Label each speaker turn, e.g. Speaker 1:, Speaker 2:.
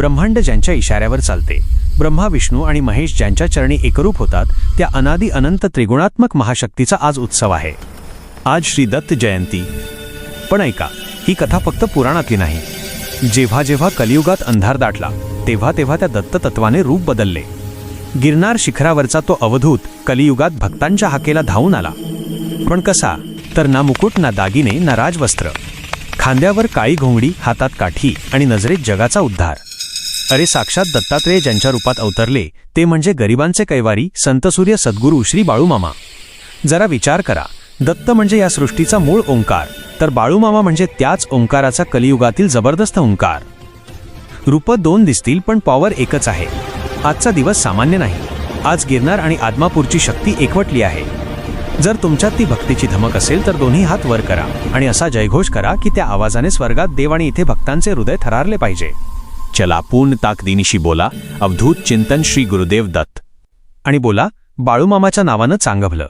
Speaker 1: ब्रह्मांड ज्यांच्या इशाऱ्यावर चालते, ब्रह्मा, विष्णू आणि महेश ज्यांच्या चरणी एकरूप होतात, त्या अनादी अनंत त्रिगुणात्मक महाशक्तीचा आज उत्सव आहे. आज श्री दत्त जयंती. पण ऐका, ही कथा फक्त पुराणातली नाही. जेव्हा जेव्हा कलियुगात अंधार दाटला, तेव्हा तेव्हा त्या दत्त तत्वाने रूप बदलले. गिरनार शिखरावरचा तो अवधूत कलियुगात भक्तांच्या हाकेला धावून आला. पण कसा? तर ना मुकुट, ना दागिने, ना राजवस्त्र. खांद्यावर काळी घोंगडी, हातात काठी आणि नजरेत जगाचा उद्धार. अरे, साक्षात दत्तात्रेय ज्यांच्या रूपात अवतरले ते म्हणजे गरिबांचे कैवारी संतसूर्य सद्गुरू श्री बाळूमामा. जरा विचार करा, दत्त म्हणजे या सृष्टीचा मूळ ओंकार, तर बाळूमामा म्हणजे त्याच ओंकाराचा कलियुगातील जबरदस्त ओंकार. रूप दोन दिसतील पण पॉवर एकच आहे. आजचा दिवस सामान्य नाही. आज गिरनार आणि आदमापूरची शक्ती एकवटली आहे. जर तुमच्यात ती भक्तीची धमक असेल तर दोन्ही हात वर करा आणि असा जयघोष करा की त्या आवाजाने स्वर्गात देव आणि इथे भक्तांचे हृदय थरारले पाहिजे.
Speaker 2: चला, पूर्ण ताकदीनिशी बोला, अवधूत चिंतन श्री गुरुदेव दत्त.
Speaker 1: आणि बोला, बाळूमामाच्या नावानं चांगभलं.